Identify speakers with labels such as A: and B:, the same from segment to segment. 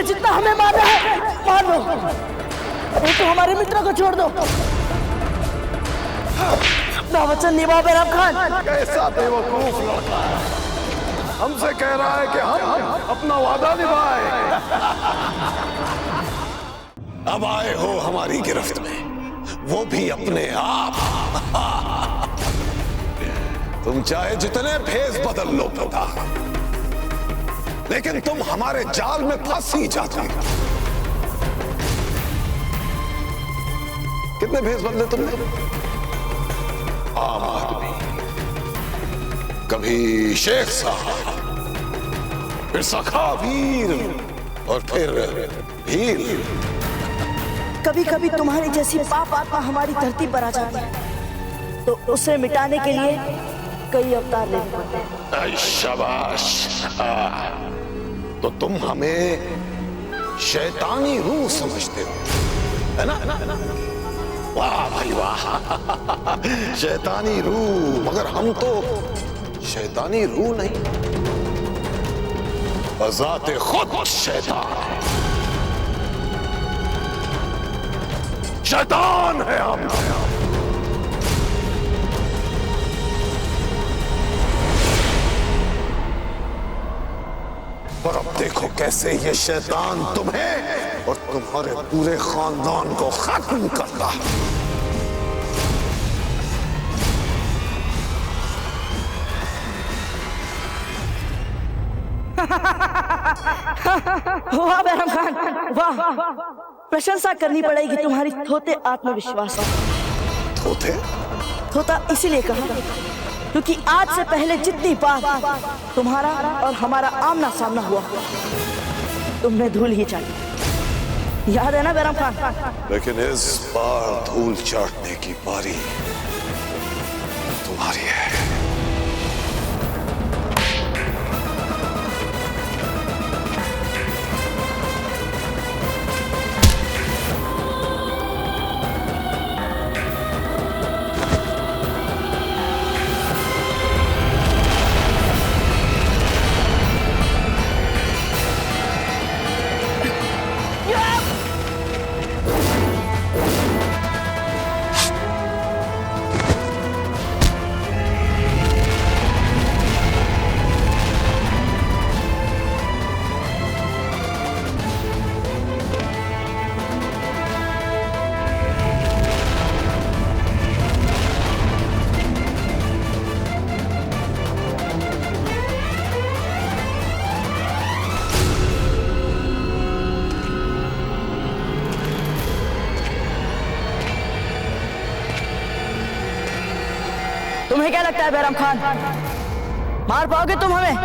A: तुम्हें जितना हमें मारना है मार लो, नहीं तो हमारे मित्र को छोड़ दो। अपना वचन निभाओ बैरम खान।
B: कैसा बेवकूफ लड़का है, हमसे कह रहा है कि हम अपना वादा निभाए। अब आए हो हमारी गिरफ्त में, वो भी अपने आप। तुम चाहे जितने भेष बदल लो पिता, लेकिन तुम हमारे जाल में फंस ही जाते हो। कितने भेष बदले तुमने? आम आदमी, कभी शेख साहब, फिर सखा वीर, और फिर भील।
A: कभी कभी तुम्हारी जैसी पाप आत्मा हमारी धरती पर आ जाती है, तो उसे मिटाने के लिए कई अवतार लेने पड़ते हैं।
B: शाबाश, तो तुम हमें शैतानी रूह समझते हो, है ना? वाह भाई वाह, शैतानी रूह। मगर हम तो शैतानी रूह नहीं, बज़ाते खुद शैतान है। शैतान है हम। और अब देखो कैसे ये शैतान तुम्हें और तुम्हारे पूरे खानदान को खत्म करता है।
A: वाह बैरम खान, वाह। प्रशंसा करनी पड़ेगी तुम्हारी थोते आत्मविश्वास। थोता इसीलिए कहा क्योंकि आज से पहले जितनी बार तुम्हारा और हमारा आमना सामना हुआ, तुमने धूल ही चाटी। याद है ना बैरम खान?
B: लेकिन इस बार धूल चाटने की बारी तुम्हारी है।
A: तुम्हें क्या लगता है बैरम खान, मार पाओगे तुम हमें?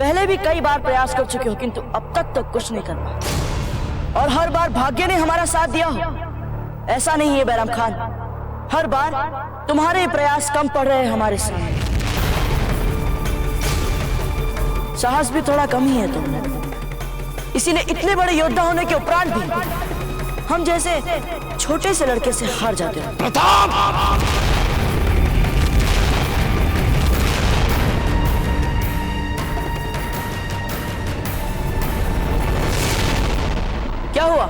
A: पहले भी कई बार प्रयास कर चुके हो, किंतु अब तक तो कुछ नहीं कर पाए, और हर बार भाग्य ने हमारा साथ दिया हो। ऐसा नहीं है बैरम खान, हर बार तुम्हारे प्रयास कम पड़ रहे हैं हमारे सामने। साहस भी थोड़ा कम ही है तुमने, इसीलिए इतने बड़े योद्धा होने के उपरांत भी हम जैसे छोटे से लड़के से हार जाते हो।
B: प्रताप,
A: क्या हुआ?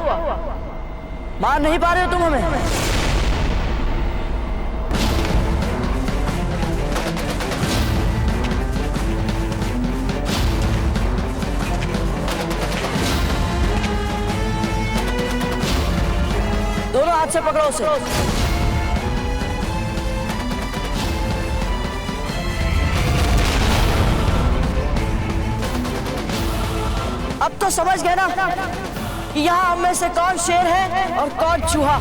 A: मार नहीं पा रहे हो तुम हमें? दोनों हाथ से पकड़ो उसे। अब तो समझ गए ना कि यहाँ हम में से कौन शेर है और कौन चूहा।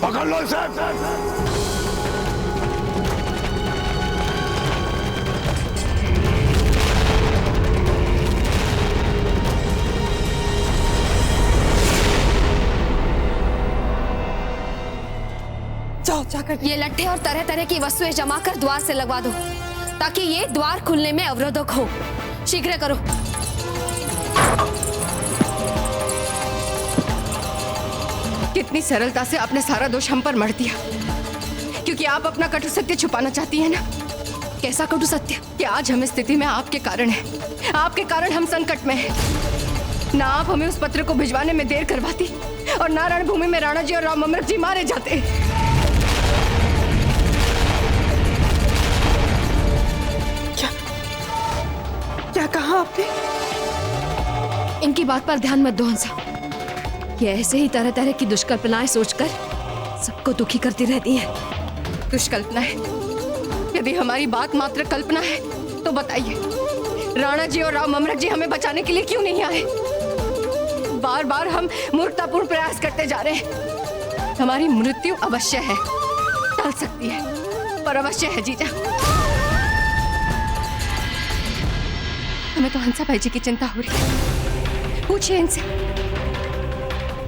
B: पकड़ लो इसे।
C: जाकर ये लट्ठे और तरह तरह की वस्तुएं जमा कर द्वार से लगवा दो, ताकि ये द्वार खुलने में अवरोधक हो। शीघ्र करो। कितनी सरलता से आपने सारा दोष हम पर मढ़ दिया, क्योंकि आप अपना कटु सत्य छुपाना चाहती है ना। कैसा कटु सत्य कि आज हम इस स्थिति में आपके कारण हैं। आपके कारण हम संकट में हैं। ना आप हमें उस पत्र को भिजवाने में देर करवाती और ना रणभूमि में राणा जी और राव ममरक जी मारे जाते।
D: क्या कहा आपने?
C: इनकी बात पर ध्यान मत दो हंसा। ये ऐसे ही तरह तरह की दुष्कल्पनाएं सोचकर सबको दुखी करती रहती हैं। दुष्कल्पनाएं? यदि हमारी बात मात्र कल्पना है तो बताइए, राणा जी और राव ममरक जी हमें बचाने के लिए क्यों नहीं आए? बार बार हम मूर्खतापूर्ण प्रयास करते जा रहे हैं। हमारी मृत्यु अवश्य है, टल सकती है, पर अवश्य है जीजा। हमें तो हंसा भाई जी की चिंता हो रही है। पूछिए इनसे,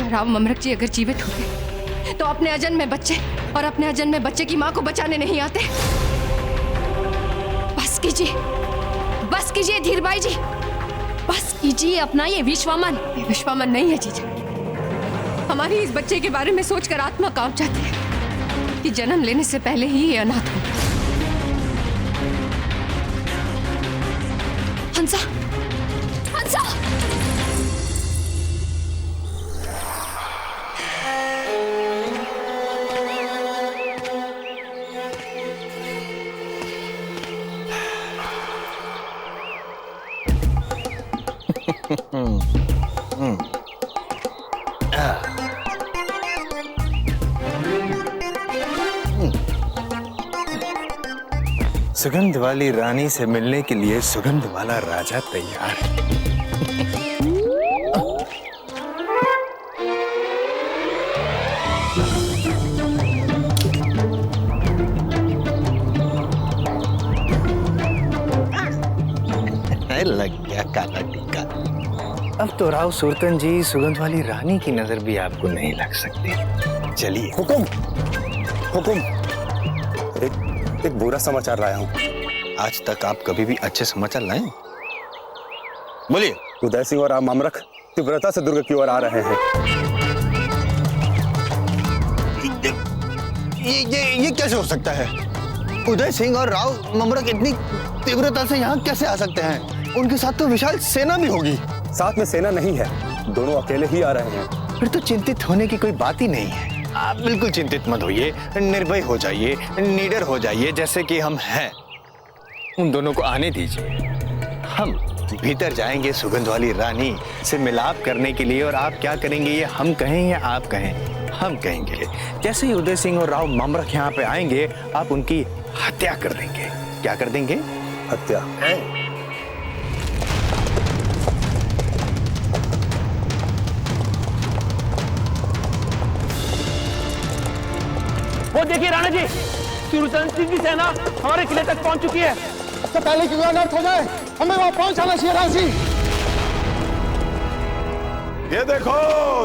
C: राव ममरक जी अगर जीवित होते तो अपने अजन्मे बच्चे और अपने अजन्मे बच्चे की मां को बचाने नहीं आते। बस कीजिए धीरबाई जी, बस कीजिए अपना ये विश्वामन। ये विश्वामन नहीं है जीजा। हमारी इस बच्चे के बारे में सोचकर आत्मा कांप जाती है कि जन्म लेने से पहले ही ये अनाथ हो। हंसा, हंसा!
D: सुगंध वाली रानी से मिलने के लिए सुगंध वाला राजा तैयार है। लग गया काला टीका। अब तो राव सुरतन जी सुगंध वाली रानी की नजर भी आपको नहीं लग सकती। चलिए।
E: हुकुम, हुकुम। एक बुरा समाचार लाया हूँ।
D: आज तक आप कभी भी अच्छे समाचार लाए? बोलिए।
E: उदय सिंह और राव ममरक तीव्रता से दुर्ग की ओर आ रहे हैं।
D: ये कैसे हो सकता है? उदय सिंह और राव ममरक इतनी तीव्रता से यहाँ कैसे आ सकते हैं? उनके साथ तो विशाल सेना भी होगी।
E: साथ में सेना नहीं है, दोनों अकेले ही आ रहे हैं।
D: फिर तो चिंतित होने की कोई बात ही नहीं है। आप बिल्कुल चिंतित मत होइए, निर्भय हो जाइए, निडर हो जाइए, जैसे कि हम हैं। उन दोनों को आने दीजिए। हम भीतर जाएंगे सुगंध वाली रानी से मिलाप करने के लिए, और आप क्या करेंगे ये हम कहें या आप कहें? हम कहेंगे। जैसे ही उदय सिंह और राव ममरक यहाँ पे आएंगे, आप उनकी हत्या कर देंगे। क्या कर देंगे?
E: हत्या।
F: वो देखिए राणा जी, सुरतन सिंह की सेना हमारे किले तक पहुंच चुकी है।
G: इससे पहले कि अनर्थ हो जाए, हमें वहां पहुंचाना चाहिए राज जी।
B: ये देखो,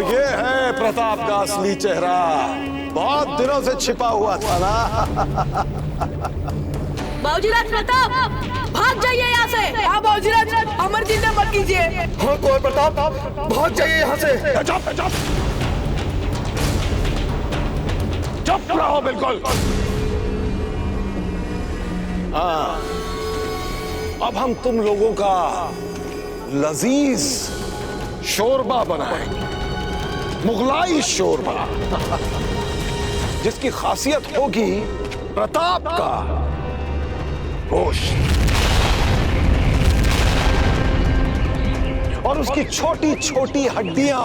B: ये है प्रताप का असली चेहरा। बहुत दिनों से छिपा हुआ था ना।
A: बाबूजीराज प्रताप, भाग जाइए यहाँ से। हाँ बाबूजीराज, अमर जिंदा मत कीजिए।
G: हाँ कुंवर प्रताप, भाग जाइए यहाँ से।
B: चुप रहो बिल्कुल। हाँ, अब हम तुम लोगों का लजीज शोरबा बनाएंगे, मुगलाई शोरबा, जिसकी खासियत होगी प्रताप का गोश्त और उसकी छोटी छोटी हड्डियां,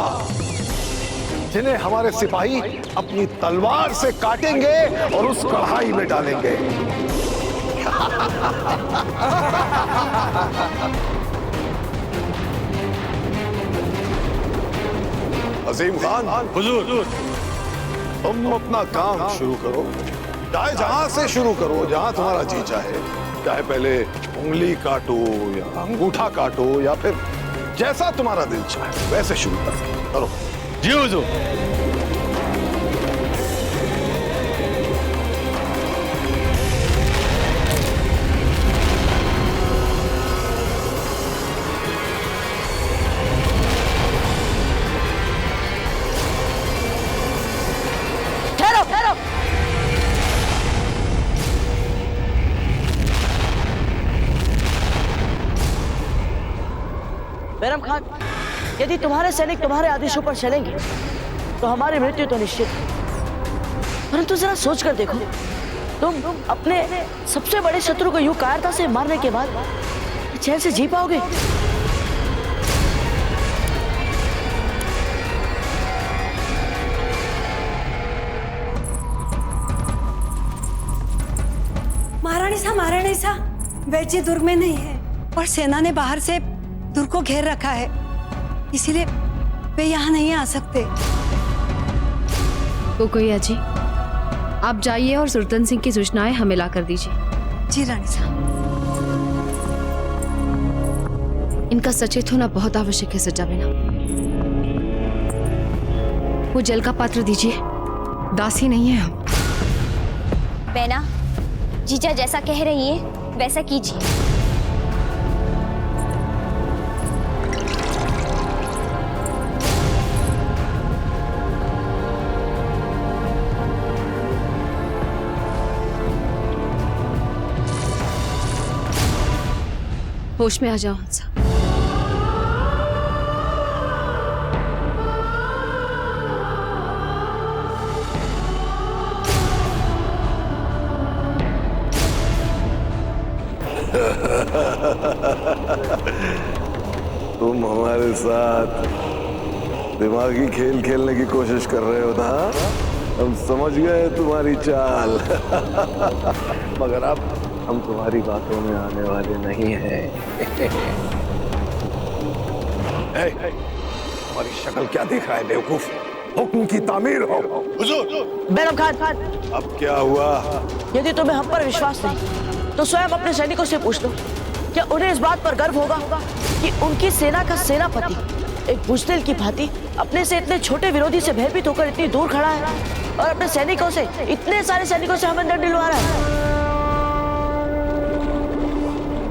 B: जिन्हें हमारे सिपाही अपनी तलवार से काटेंगे और उस कढ़ाई में डालेंगे। अजीम खान, हुजूर, तुम अपना काम शुरू करो। चाहे जहां से शुरू करो, जहां तुम्हारा जी चाहे। चाहे पहले उंगली काटो या अंगूठा काटो, या फिर जैसा तुम्हारा दिल चाहे वैसे शुरू करो।
F: जी हुजूर।
A: बैरम खान, यदि तुम्हारे सैनिक तुम्हारे आदेशों पर चलेंगे तो हमारी मृत्यु तो निश्चित है। परंतु जरा सोच कर देखो, तुम अपने सबसे बड़े शत्रु को यूं कायरता से मारने के बाद चैन से जी पाओगे?
H: महारानी सा वैज्य दुर्ग में नहीं है और सेना ने बाहर से दुर्ग को घेर रखा है, इसीलिए वे यहाँ नहीं आ सकते।
C: कोकोया जी, आप जाइए और सुल्तान सिंह की सूचनाएं हमें ला कर दीजिए।
H: जी रानी साहब।
C: इनका सचेत होना बहुत आवश्यक है सज्जा बिना। वो जल का पात्र दीजिए, दासी नहीं है हम।
I: बेना, जीजा जैसा कह रही है वैसा कीजिए।
C: होश में आ जाओ हंसा।
B: तुम हमारे साथ दिमागी खेल खेलने की कोशिश कर रहे हो ना? हम समझ गए तुम्हारी चाल। मगर अब हम तुम्हारी बातों में आने वाले नहीं हैं। तुम्हारी शक्ल क्या देख रहा है बेवकूफ? हुक्म की तामीर हो। हुजूर।
A: बैरम खान,
B: अब क्या हुआ?
A: यदि तुम्हें हम पर विश्वास नहीं तो स्वयं अपने सैनिकों से पूछ लो, क्या उन्हें इस बात पर गर्व होगा कि उनकी सेना का सेनापति एक बुज़दिल की भांति अपने से इतने छोटे विरोधी से भयभीत होकर इतनी दूर खड़ा है और अपने सैनिकों से, इतने सारे सैनिकों से हमें दंड दिलवा रहा है।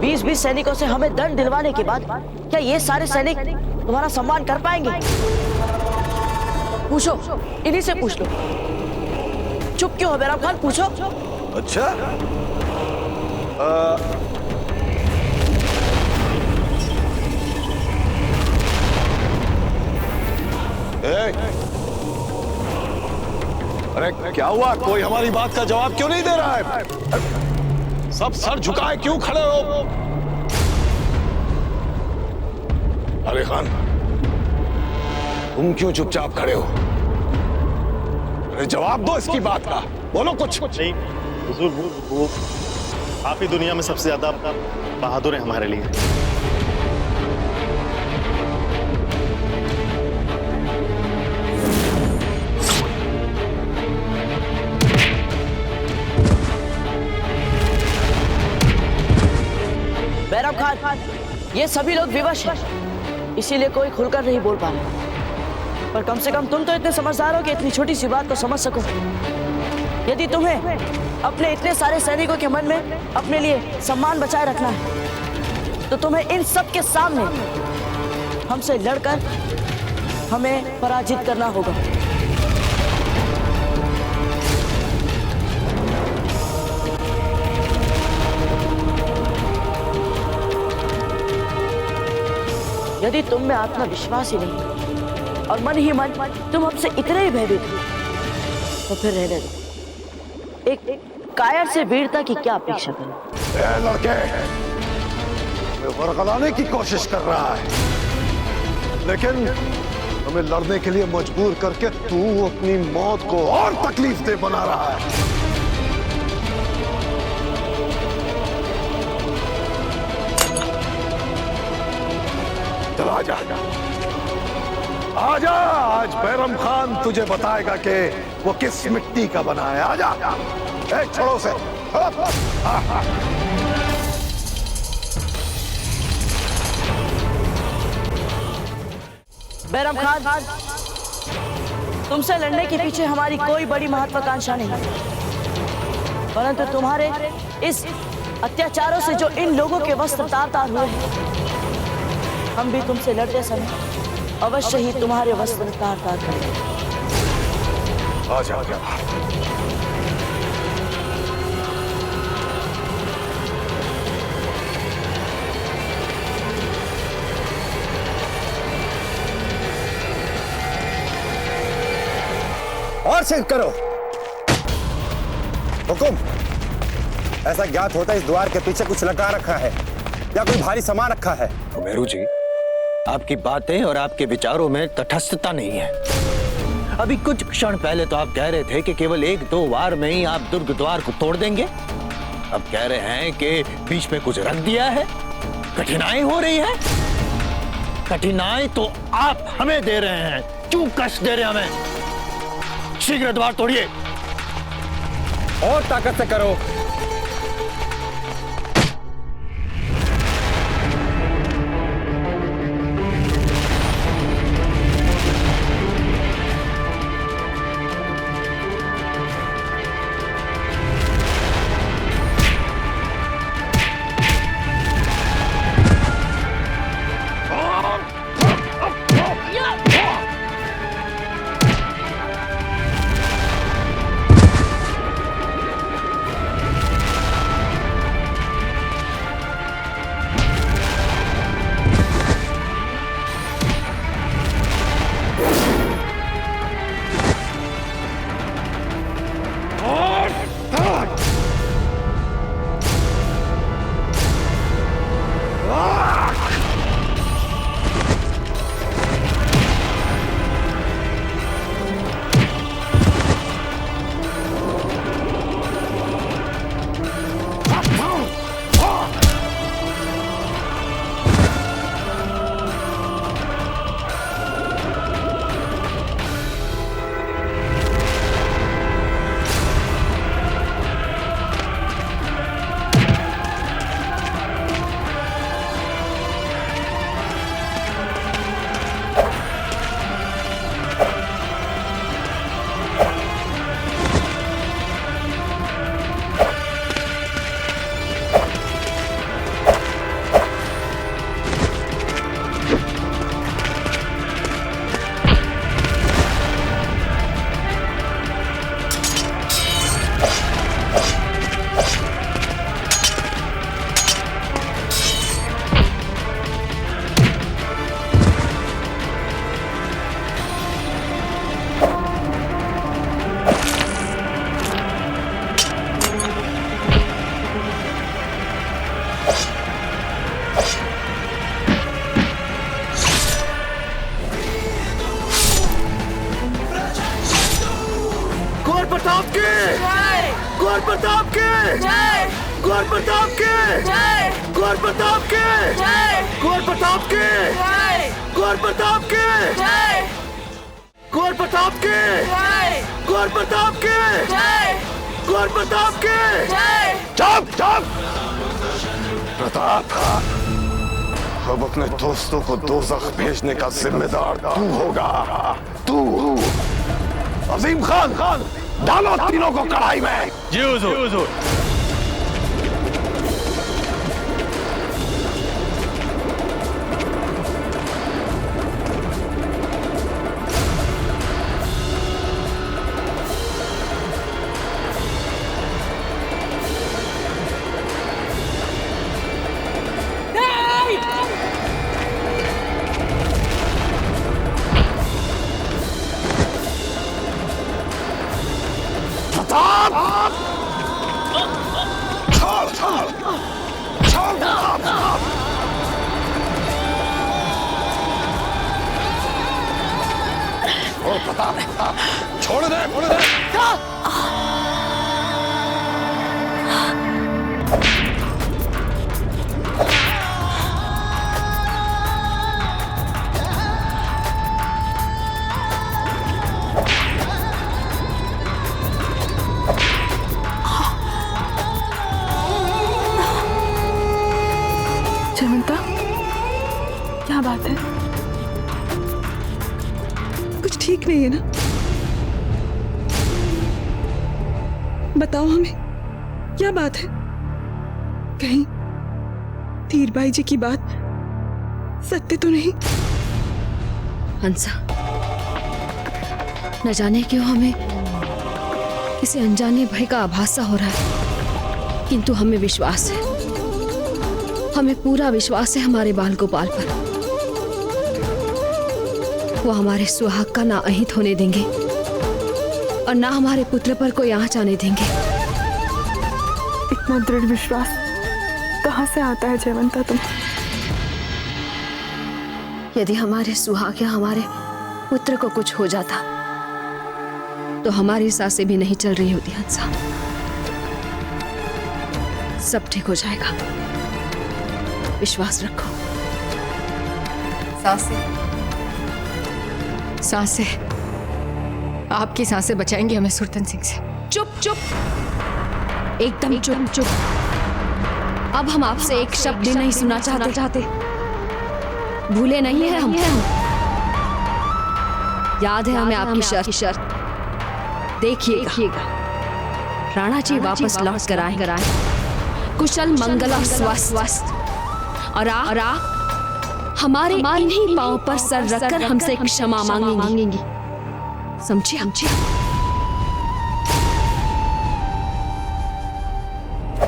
A: 20-20 सैनिकों से हमें दंड दिलवाने के बाद क्या ये सारे सैनिक तुम्हारा सम्मान कर पाएंगे? पूछो, इन्हीं से पूछ लो। चुप क्यों हो बैरम खान? पूछो।
B: अच्छा, अरे क्या हुआ? कोई हमारी बात का जवाब क्यों नहीं दे रहा है? सब सर झुकाए क्यों खड़े हो? अरे खान, तुम क्यों चुपचाप खड़े हो? अरे जवाब दो इसकी बात का, बोलो कुछ।
J: नहीं हुजूर, वो आप ही दुनिया में सबसे ज्यादा बहादुर है हमारे लिए।
A: बैरम खान, ये सभी लोग विवश हैं, इसीलिए कोई खुलकर नहीं बोल पा रहा। पर कम से कम तुम तो इतने समझदार हो कि इतनी छोटी सी बात को समझ सको। यदि तुम्हें अपने इतने सारे सैनिकों के मन में अपने लिए सम्मान बचाए रखना है तो तुम्हें इन सब के सामने हमसे लड़कर हमें पराजित करना होगा। यदि तुम में आत्मविश्वास ही नहीं और मन ही मन तुम हमसे इतने ही भयभीत हो तो फिर रहने दो। एक कायर से वीरता की क्या अपेक्षा करो?
B: लड़के, वरगलाने की कोशिश कर रहा है, लेकिन हमें लड़ने के लिए मजबूर करके तू अपनी मौत को और तकलीफ दे बना रहा है। चल आजा, आजा, आज बैरम खान तुझे बताएगा कि वो किस मिट्टी का बना है। आजा, छोड़ो से।
A: बैरम खान, तुमसे लड़ने के पीछे हमारी कोई बड़ी महत्वाकांक्षा नहीं, परंतु तुम्हारे इस अत्याचारों से जो इन लोगों के वस्त्र तार-तार हुए हैं, हम भी तुमसे लड़ते समय अवश्य ही तुम्हारे वस्त्र तार-तार करेंगे।
B: आजा, आजा।
E: और शीघ्र करो। हुकुम। ऐसा ज्ञात होता है इस द्वार के पीछे कुछ लगा रखा है या कोई भारी सामान रखा है।
D: कुबेरू जी, आपकी बातें और आपके विचारों में तटस्थता नहीं है। अभी कुछ क्षण पहले तो आप कह रहे थे कि केवल 1-2 वार में ही आप दुर्ग द्वार को तोड़ देंगे। अब कह रहे हैं कि बीच में कुछ रख दिया है, कठिनाई हो रही है। कठिनाई तो आप हमें दे रहे हैं, क्यों कष्ट दे रहे हैं हमें? शीघ्र द्वार तोड़िए।
E: और ताकत से करो।
B: गौर प्रताप के जय, गौर प्रताप के जय, गौर प्रताप के जय, गौर प्रताप के जय, गौर प्रताप के जय, गौर प्रताप के जय, गौर प्रताप के जय, गौर प्रताप के जय। चुप चुप प्रताप, अब अपने दोस्तों को दोज़ख भेजने का जिम्मेदार तू होगा। तू अजीम खान, डालो तीनों को कढ़ाई में।
J: जी हुजूर।
B: छोड़ दे, छोड़ दे।
K: जयवंता, क्या बात है? कुछ ठीक नहीं है ना? बताओ हमें, क्या बात है? कहीं धीरबाई जी की बात सत्य तो नहीं?
C: हंसा, न जाने क्यों हमें किसी अनजाने भय का आभास सा हो रहा है, किंतु हमें विश्वास है, हमें पूरा विश्वास है हमारे बाल गोपाल पर। वो हमारे सुहाग का ना अहित होने देंगे और ना हमारे पुत्र पर कोई आँच आने देंगे।
K: इतना दृढ़ विश्वास कहाँ से आता है जयवंता तुम?
C: यदि हमारे सुहाग या हमारे पुत्र को कुछ हो जाता तो हमारी सांसें भी नहीं चल रही होती हंसा। सब ठीक हो जाएगा, विश्वास रखो।
L: सांसें आपकी सांसें बचाएंगी हमें सुरतन सिंह से।
C: चुप चुप, एकदम चुप चुप। अब हम आपसे एक शब्द भी नहीं सुनना चाहते। भूले नहीं है हम। याद है हमें आपकी शर्त। देखिएगा राणा जी वापस लौट कर आए कुशल मंगल और स्वस्थ, और हमारे इन्हीं पांव पर सर रखकर हमसे क्षमा मांगेंगी। समझिए?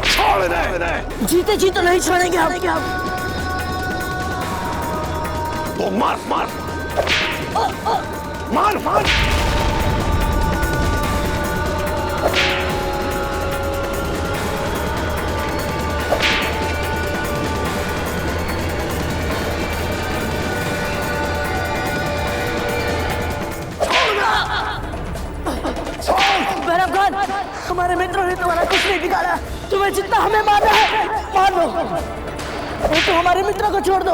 B: छोड़ दे।
A: जीते जी तो नहीं छोड़ेंगे हम।
B: तो मार।
A: बैरम खान, हमारे मित्रों ने तुम्हारा कुछ नहीं बिगाड़ा। तुम्हें जितना हमें मारना है मार दो, नहीं तो हमारे मित्रों को छोड़ दो।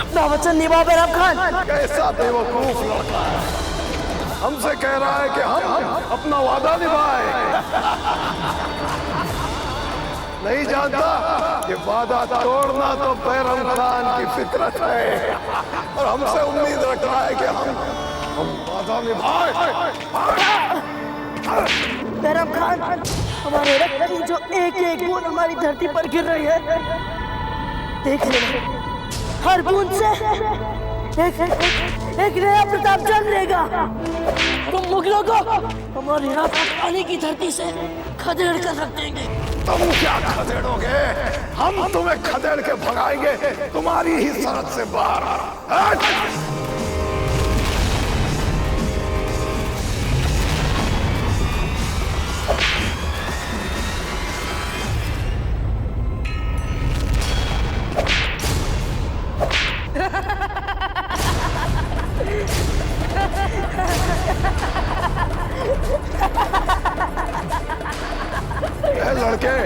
A: अपना वचन निभाओ बैरम खान।
B: कैसा बेवकूफ लड़का है, हमसे कह रहा है कि हम अपना वादा निभाए। नहीं जानता कि वादा तोड़ना तो बैरम खान की फितरत है, और हमसे उम्मीद रख रहा है कि हम वादा निभाए।
A: बैरम खान, हमारे रक्त की जो एक बूंद हमारी धरती पर गिर रही है, देख लेना, हर बूंद से एक नया प्रताप जन्म लेगा। तुम मुगलों को हमारी राजधानी की धरती से खदेड़ कर रख देंगे।
B: तुम क्या खदेड़ोगे? हम तुम्हें खदेड़ के भगाएंगे तुम्हारी ही सरहद से बाहर। लड़के,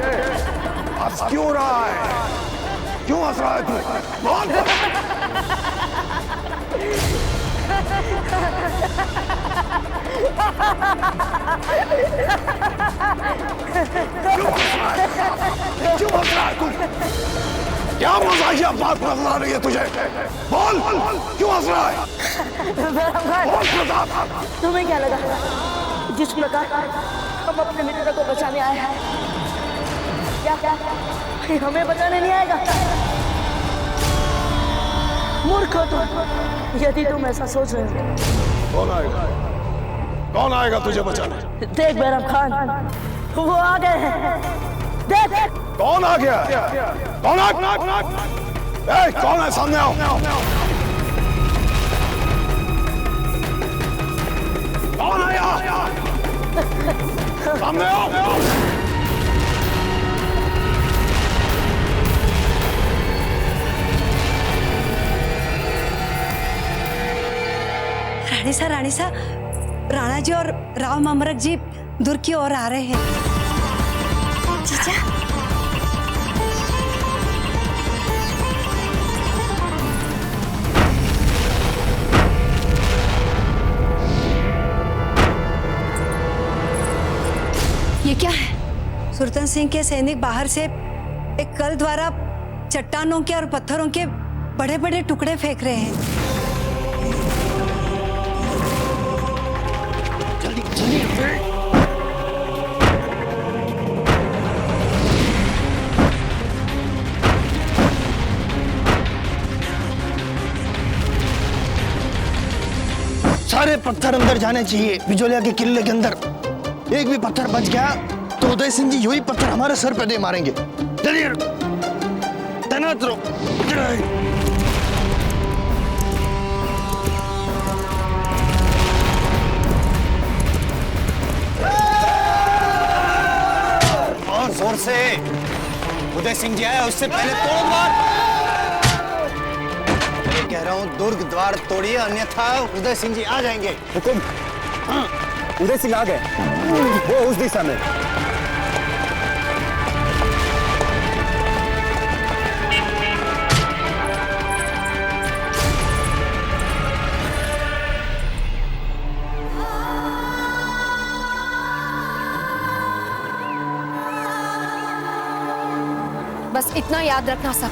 B: हंस क्यों रहा है? क्यों हंस रहा है तू? बोल। क्यों हंस रहा है तू? क्या मजाकिया बात नजर आ रही है तुझे? बोल, क्यों हंस रहा है? बोल प्रताप,
A: तुम्हें क्या लगा जिस प्रकार हम अपने मित्र को बचाने आए हैं, क्या हमें बचाने नहीं आएगा? मूर्ख हो तुम, यदि तुम ऐसा सोच रहे हो।
B: कौन आएगा तुझे बचाने?
A: देख बैरम खान, वो आ गए हैं। देख
B: कौन आ गया? कौन है? सामने आओ। कौन आया? सामने आओ।
H: रानी सा, राणा जी और राव ममरक जी दूर की ओर आ रहे हैं।
I: जीजा,
C: ये क्या है?
H: सुरतन सिंह के सैनिक बाहर से एक कल द्वारा चट्टानों के और पत्थरों के बड़े बड़े टुकड़े फेंक रहे हैं।
D: सारे पत्थर अंदर जाने चाहिए बिजोलिया के किले के अंदर। एक भी पत्थर बच गया तो उदय सिंह जी यही पत्थर हमारे सर पे दे मारेंगे। चलिए तैनात रहो। से। उदय सिंह जी आया उससे पहले तोड़ो द्वार। मैं कह रहा हूँ दुर्ग द्वार तोड़िए, अन्यथा उदय सिंह जी आ जाएंगे।
E: हुकुम। उदय सिंह आ गए, वो उस दिशा में।
C: बस इतना याद रखना सब,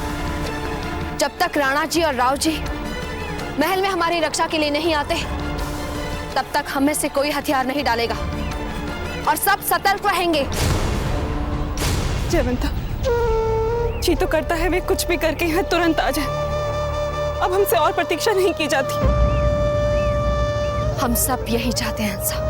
C: जब तक राणा जी और राव जी महल में हमारी रक्षा के लिए नहीं आते, तब तक हम में से कोई हथियार नहीं डालेगा और सब सतर्क रहेंगे।
K: जयवंता, जी तो करता है वे कुछ भी करके यहाँ तुरंत आ जाए। अब हमसे और प्रतीक्षा नहीं की जाती।
C: हम सब यही चाहते हैं हंसा।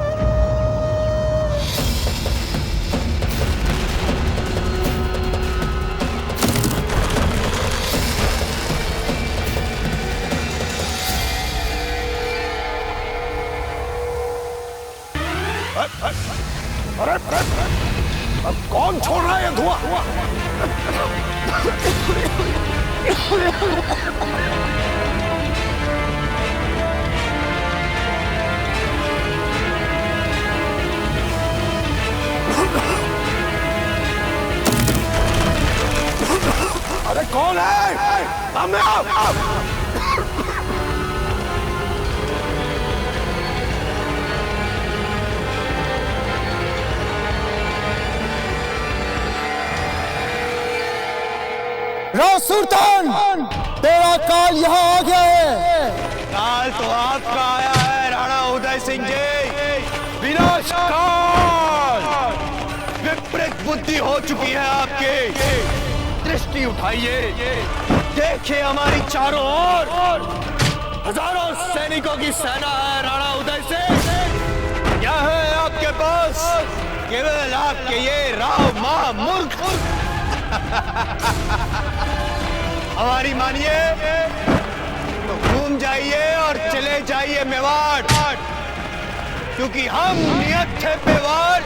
B: अरे अब कौन छोड़ रहा है ये धुआं? अरे कौन है? सामने आओ।
G: राव सुल्तान, तेरा काल यहाँ आ गया है।
D: काल तो आपका आया है राणा उदय सिंह जी। विनाश काल, विपरीत बुद्धि हो चुकी है आपकी। दृष्टि उठाइए, देखिए हमारी चारों ओर हजारों सैनिकों की सेना है राणा उदय सिंह। क्या है आपके पास? केवल आपके ये राव महामूर्ख। हमारी मानिए तो घूम जाइए और चले जाइए मेवाड़, क्योंकि हम नियत थे पे वार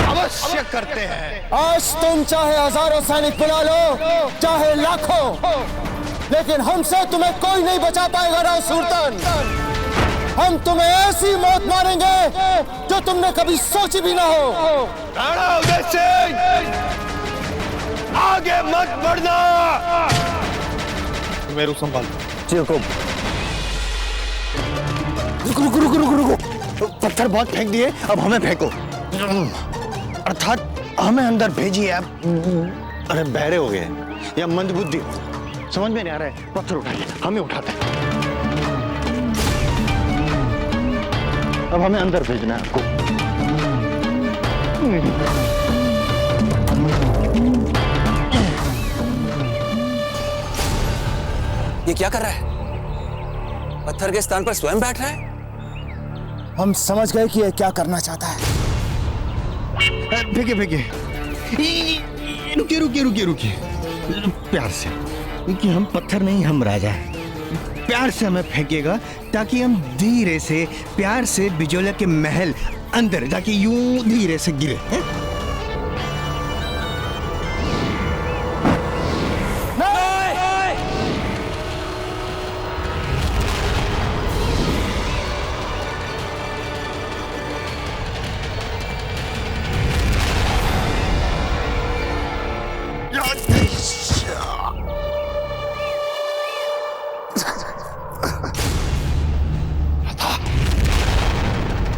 D: अवश्य करते हैं।
G: आज तुम चाहे हजारों सैनिक बुला लो, चाहे लाखों, लेकिन हमसे तुम्हें कोई नहीं बचा पाएगा राव सुल्तान। हम तुम्हें ऐसी मौत मारेंगे जो तुमने कभी सोची भी ना हो।
D: राणा उदय सिंह, आगे मत बढ़ना।
J: मेरू संभाल।
E: जी हुकुम।
D: रुको रुको रुको रुको रुको, पत्थर बहुत फेंक दिए, अब हमें फेंको। अर्थात हमें अंदर भेजिए आप। अरे बहरे हो गए या मंदबुद्धि हो, समझ में नहीं आ रहा है। पत्थर उठाइए, हमें उठाते हैं। अब हमें अंदर भेजना है आपको।
M: ये क्या कर रहा है? पत्थर के स्थान पर स्वयं बैठ रहा है?
G: हम समझ गए कि ये क्या करना चाहता है।
D: फेंकिए फेंकिए। रुकिए रुकिए रुकिए रुकिए, प्यार से, क्योंकि हम पत्थर नहीं, हम राजा हैं। प्यार से हमें फेंकेगा ताकि हम धीरे से प्यार से बिजोला के महल अंदर जाके यूं धीरे से गिरे।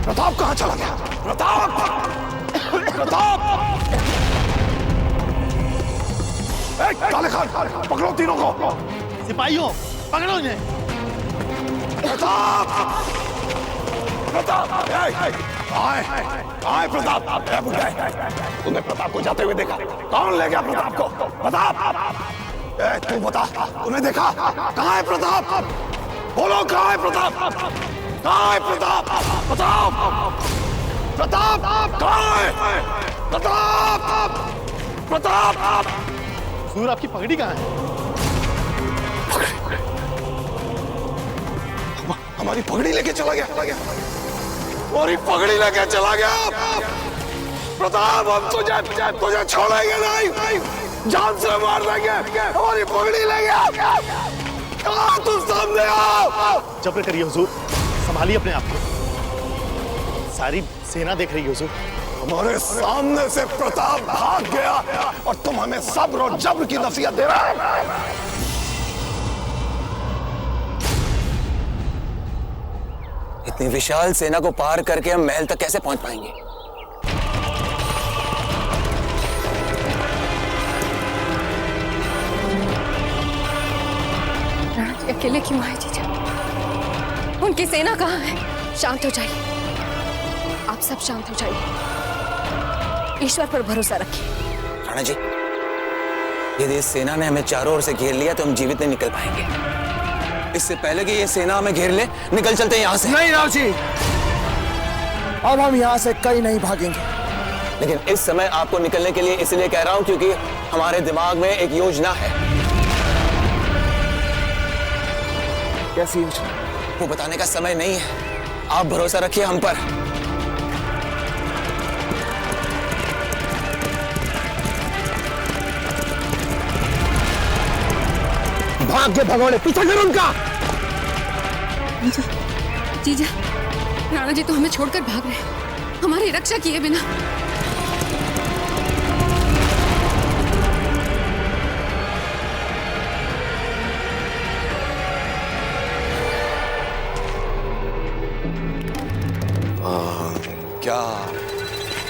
B: प्रताप कहाँ चला गया? प्रताप! प्रताप! काले खान, पकड़ो तीनों को।
J: सिपाहियों, पकड़ो इन्हें।
B: प्रताप! प्रताप! आए प्रताप! तूने प्रताप को जाते हुए देखा? कौन ले गया प्रताप को? प्रताप! तू बता, तूने देखा? कहाँ है प्रताप? बोलो, कहाँ है प्रताप? कहाँ है प्रताप? प्रताप! प्रताप! कहाँ है? प्रताप! प्रताप!
J: सूर, आपकी पगड़ी कहाँ है?
B: हमारी पगड़ी लेके चला गया। हमारी पगड़ी लेके चला गया। प्रताप हम तुझे छोड़ेंगे नहीं, जान से मार देंगे, हमारी पगड़ी लेंगे। तुम सामने आओ।
J: जब्र करिए हुजूर, संभालिए अपने आप को, सारी सेना देख रही है हुजूर।
B: हमारे सामने से प्रताप भाग गया और तुम हमें सब्र और जब्र की नसीहत दे रहे हो।
M: इतनी विशाल सेना को पार करके हम महल तक कैसे पहुंच पाएंगे?
C: राणा जी अकेले क्यों आए जीजा? उनकी सेना कहाँ है? शांत हो जाइए, आप सब शांत हो जाइए, ईश्वर पर भरोसा रखिए।
M: राणा जी, यदि इस सेना ने हमें चारों ओर से घेर लिया तो हम जीवित नहीं निकल पाएंगे। इससे पहले कि ये सेना हमें घेर ले, निकल चलते हैं यहाँ से।
G: नहीं राव जी, अब हम यहाँ से कहीं नहीं भागेंगे।
M: लेकिन इस समय आपको निकलने के लिए इसलिए कह रहा हूं क्योंकि हमारे दिमाग में एक योजना है।
G: कैसी योजना?
M: वो बताने का समय नहीं है, आप भरोसा रखिए हम पर।
G: भाग के भगोड़े, पीछा कर उनका।
C: जीजा, राणा जी तो हमें छोड़कर भाग रहे हैं, हमारी रक्षा किए बिना।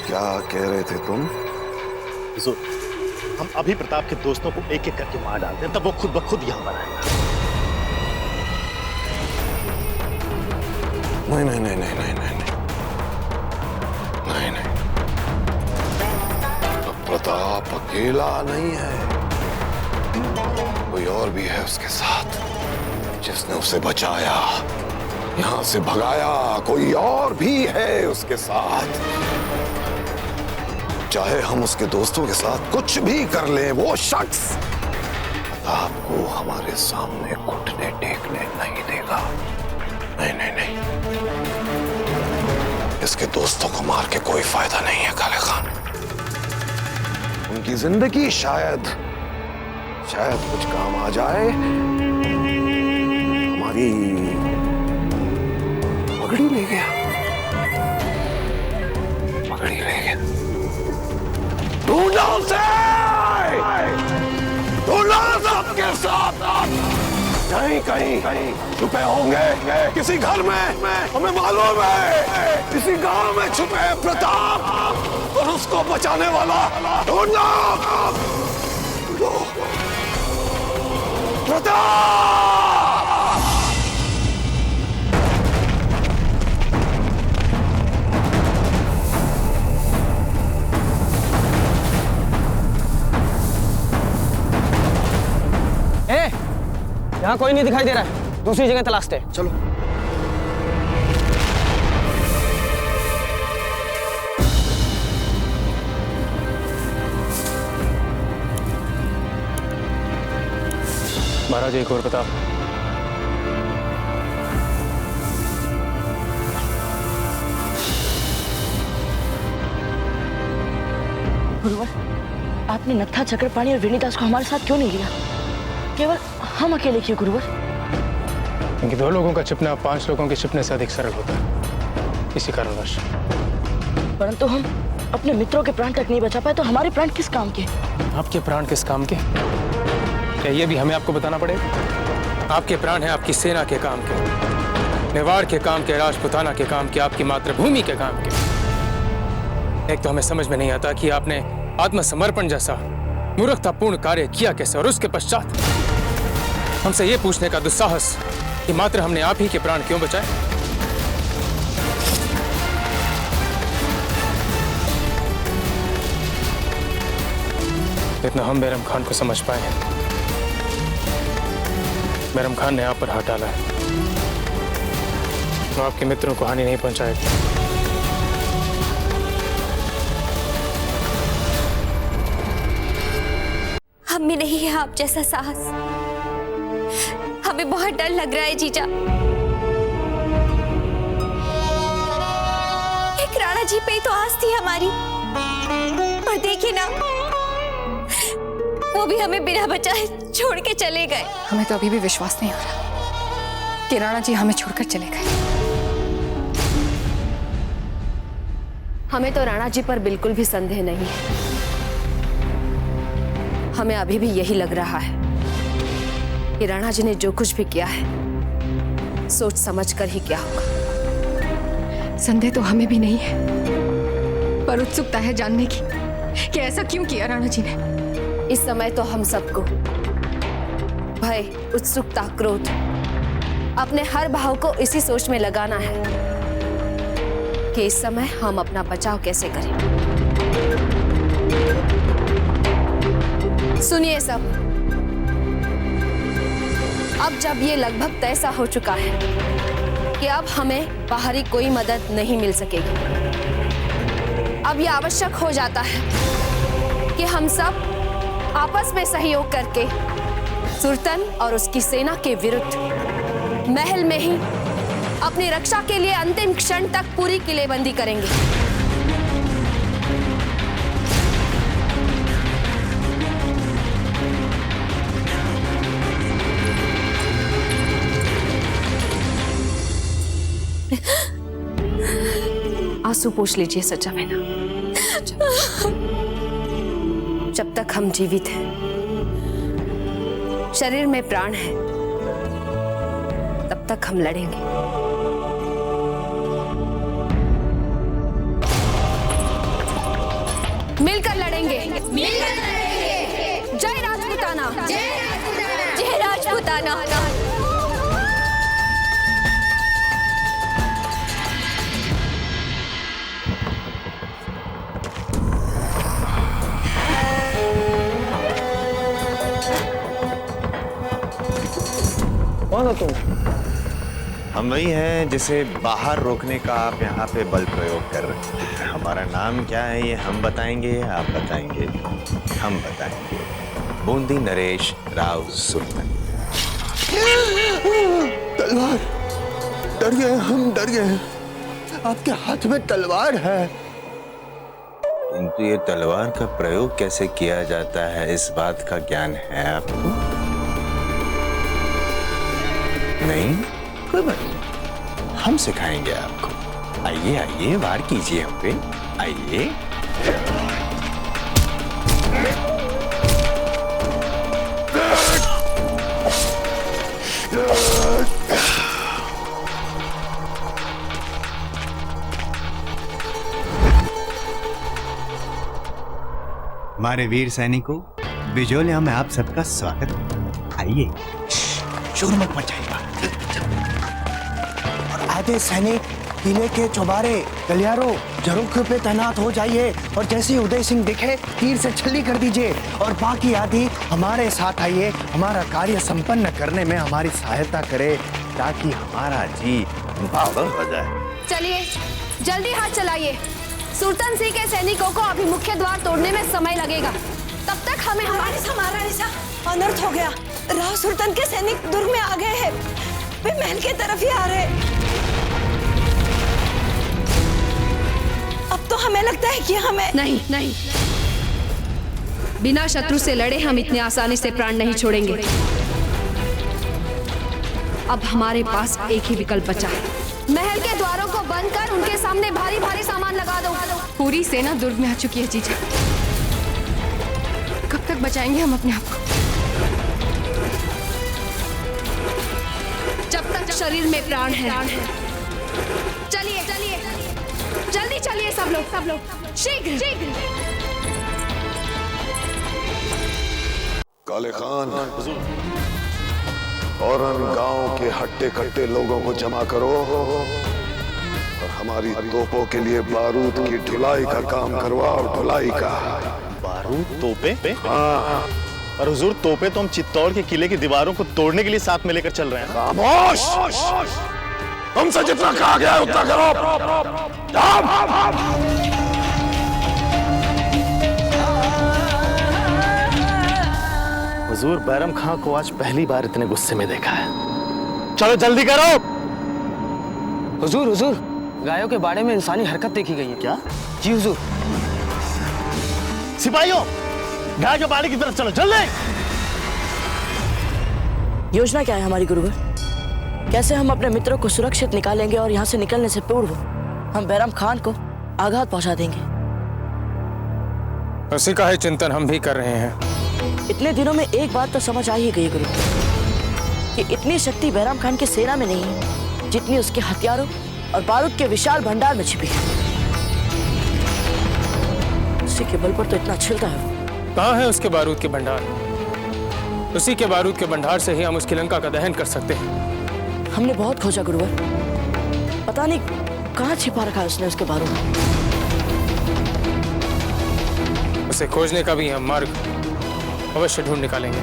B: क्या कह रहे थे तुम?
J: हुजूर, हम अभी प्रताप के दोस्तों को एक एक करके मार डालते हैं, तब वो खुद ब खुद यहाँ पर आएगा।
B: नहीं। अब प्रताप अकेला नहीं है, कोई और भी है उसके साथ, जिसने उसे बचाया, यहां से भगाया। कोई और भी है उसके साथ। चाहे हम उसके दोस्तों के साथ कुछ भी कर लें, वो शख्स प्रताप को हमारे सामने घुटने टेकने नहीं देगा। नहीं। इसके दोस्तों को मार के कोई फायदा नहीं है काले खान। उनकी जिंदगी शायद कुछ काम आ जाए। हमारी पगड़ी ले गया। ढूंढो उसे! ढूंढो सबके साथ! कहीं छुपे होंगे, किसी घर में, हमें मालूम है, किसी गांव में छुपे है प्रताप, और उसको बचाने वाला ढूंढो! प्रताप!
F: यहाँ कोई नहीं दिखाई दे रहा है, दूसरी जगह तलाशते हैं।
G: चलो।
F: महाराज एक और बता।
A: गुरुवर, आपने नत्था, चक्रपाणी और विनीदास को हमारे साथ क्यों नहीं लिया? केवल हम अकेले क्यों गुरुवर?
F: क्योंकि 2 लोगों का छिपना 5 लोगों के छिपने से अधिक सरल होता है, इसी कारणवश।
A: परंतु हम अपने मित्रों के प्राण तक नहीं बचा पाए, तो हमारे प्राण किस काम के?
F: आपके प्राण किस काम के? क्या ये भी हमें आपको बताना पड़ेगा? आपके प्राण हैं आपकी सेना के काम के, मेवाड़ के काम के, राजपुताना के काम के, आपकी मातृभूमि के काम के। एक तो हमें समझ में नहीं आता कि आपने आत्मसमर्पण जैसा मूर्खतापूर्ण कार्य किया कैसे, और उसके पश्चात हमसे ये पूछने का दुस्साहस कि मात्र हमने आप ही के प्राण क्यों बचाए। इतना हम बैरम खान को समझ पाए हैं। बैरम खान ने आप पर हाथ डाला है, वो आपके मित्रों को हानि नहीं पहुंचाएगा।
I: हम में नहीं है आप जैसा साहस। हमें बहुत डर लग रहा है जीजा। एक राणा जी पे तो आस थी हमारी, और देखिए ना, वो भी हमें बिना बचाए छोड़ के चले गए।
L: हमें तो अभी भी विश्वास नहीं हो रहा कि राणा जी हमें छोड़कर चले गए।
C: हमें तो राणा जी पर बिल्कुल भी संदेह नहीं है। हमें अभी भी यही लग रहा है कि राणा जी ने जो कुछ भी किया है सोच समझ कर ही किया होगा।
L: संदेह तो हमें भी नहीं है, पर उत्सुकता है जानने की कि ऐसा क्यों किया राणा जी ने।
C: इस समय तो हम सबको भय, उत्सुकता, क्रोध, अपने हर भाव को इसी सोच में लगाना है कि इस समय हम अपना बचाव कैसे करें। सुनिए सब, अब जब ये लगभग तय सा हो चुका है कि अब हमें बाहरी कोई मदद नहीं मिल सकेगी, अब यह आवश्यक हो जाता है कि हम सब आपस में सहयोग करके सुरतन और उसकी सेना के विरुद्ध महल में ही अपनी रक्षा के लिए अंतिम क्षण तक पूरी किलेबंदी करेंगे। आंसू पोंछ लीजिए सच्चा मैना। जब तक हम जीवित हैं, शरीर में प्राण है, तब तक हम लड़ेंगे। मिलकर लड़ेंगे, मिलकर लड़ेंगे। जय राजपूताना, जय राजपूताना, जय राजपूताना।
D: कौन हो तुम? हम वही हैं जिसे बाहर रोकने का आप यहाँ पे बल प्रयोग कर रहे हैं। हमारा नाम क्या है ये हम बताएंगे, आप बताएंगे, हम बताएंगे। बूंदी नरेश राव सुरतन।
G: तलवार! डर गए, हम डर गए। आपके हाथ में तलवार है।
D: किंतु ये तलवार का प्रयोग कैसे किया जाता है, इस बात का ज्ञान है आपको? नहीं, कोई बात नहीं, हम सिखाएंगे आपको। आइए आइए, वार कीजिए हम पे, आइए।
N: हमारे वीर सैनिकों, बिजोलिया में आप सबका स्वागत है। आइए, शोर मत मचाइएगा।
G: और आधे सैनिक किले के चौबारे, गलियारों, झरोखे पे तैनात हो जाइए और जैसे ही उदय सिंह दिखे तीर से छल्ली कर दीजिए। और बाकी आदि हमारे साथ आइए, हमारा कार्य संपन्न करने में हमारी सहायता करे ताकि हमारा जी बावल हो जाए।
C: चलिए जल्दी हाथ चलाइए। सुरतन सिंह के सैनिकों को अभी मुख्य द्वार तोड़ने में समय लगेगा। तब तक हमें
H: हमारा ऐसा अनर्थ हो गया। राव सुल्तान के सैनिक दुर्ग में आ गए हैं। वे महल के तरफ ही आ रहे। अब तो हमें लगता है कि हमें
C: नहीं, बिना शत्रु से लड़े हम इतने आसानी से प्राण नहीं छोड़ेंगे। अब हमारे पास एक ही विकल्प बचा है। महल के द्वारों को बंद कर उनके सामने भारी भारी सामान लगा दो।
L: पूरी सेना दुर्ग में आ चुकी है जीजा। कब तक बचाएंगे हम अपने आप को?
C: जब तक शरीर में प्राण है। चलिए जल्दी चलिए सब लोग शीघ्र।
B: काले खान, फौरन गांव के हट्टे कट्टे लोगों को जमा करो और हमारी तोपों के लिए बारूद की ढुलाई का काम करवाओ। ढुलाई का
J: बारूद, तोपे?
B: हाँ।
J: और हुजूर, तोपे तो हम चित्तौड़ के किले की दीवारों को तोड़ने के लिए साथ में लेकर चल रहे हैं।
B: खामोश! हमसे जितना कहा गया है उतना करो।
J: हुजूर, बैरम खां को आज पहली बार इतने गुस्से में देखा है। चलो जल्दी करो।
O: हुजूर, गायों के बाड़े में इंसानी हरकत देखी गई है।
J: क्या?
O: जी हुजूर,
J: सिपाहियों, गाय के बाड़ी की तरफ चलो, जल्दी।
A: योजना क्या है हमारी गुरुवर? कैसे हम अपने मित्रों को सुरक्षित निकालेंगे और यहाँ से निकलने से पूर्व हम बैराम खान को आघात पहुंचा देंगे?
F: उसी का ही चिंतन हम भी कर रहे हैं।
A: इतने दिनों में एक बात तो समझ आ ही गई गुरु कि इतनी शक्ति बैराम खान की सेना में नहीं है जितनी उसके हथियारों और बारूद के विशाल भंडार में छिपी है। उसी के बल पर तो इतना छिलता है।
F: कहाँ है उसके बारूद के भंडार? उसी के बारूद के भंडार से ही हम उसकी लंका का दहन कर सकते हैं।
A: हमने बहुत खोजा गुरुवर, पता नहीं कहाँ छिपा रखा है उसने उसके बारूद।
F: उसे खोजने का भी हम मार्ग अवश्य ढूंढ निकालेंगे,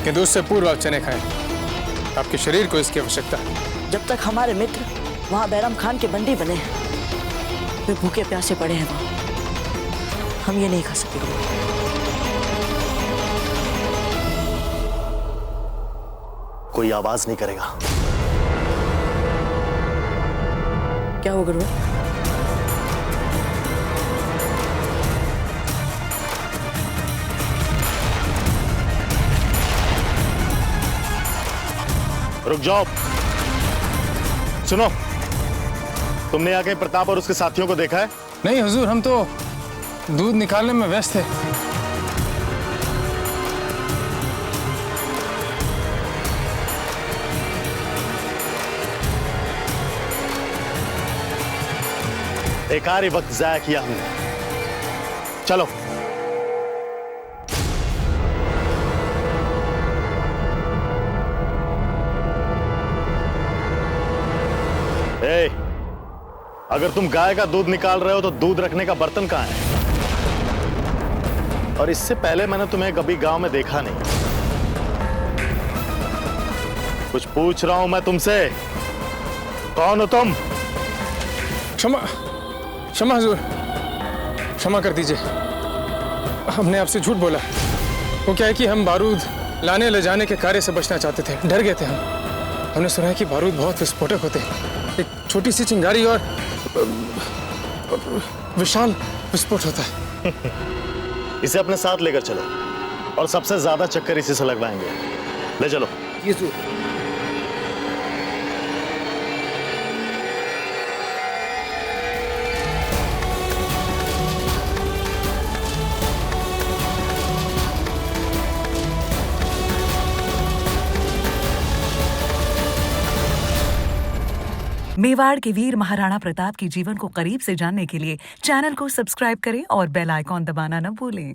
F: किंतु उससे पूर्व आप चने खाएं। आपके शरीर को इसकी आवश्यकता है।
A: जब तक हमारे मित्र वहां बैराम खान के बंदी बने हैं, वे भूखे प्यासे पड़े हैं वहां, हम ये नहीं खा सकते।
J: कोई आवाज नहीं करेगा।
A: क्या हुआ गुरुवर?
J: रुक जाओ। सुनो, तुमने यहाँ कहीं प्रताप और उसके साथियों को देखा है?
F: नहीं हुजूर, हम तो दूध निकालने में व्यस्त थे।
J: एक आरी वक्त जाया किया हमने। चलो। ए, अगर तुम गाय का दूध निकाल रहे हो तो दूध रखने का बर्तन कहाँ है? और इससे पहले मैंने तुम्हें कभी गांव में देखा नहीं। कुछ पूछ रहा हूं मैं तुमसे, कौन हो तुम?
F: क्षमा क्षमा हुजूर, क्षमा कर दीजिए। हमने आपसे झूठ बोला। वो क्या है कि हम बारूद लाने ले जाने के कार्य से बचना चाहते थे, डर गए थे हम। हमने सुना है कि बारूद बहुत विस्फोटक होते हैं। एक छोटी सी चिंगारी और विशाल विस्फोट होता है।
J: इसे अपने साथ लेकर चलो और सबसे ज्यादा चक्कर इसी से लगवाएंगे। ले चलो।
O: मेवाड़ के वीर महाराणा प्रताप के जीवन को करीब से जानने के लिए चैनल को सब्सक्राइब करें और बेल आइकॉन दबाना न भूलें।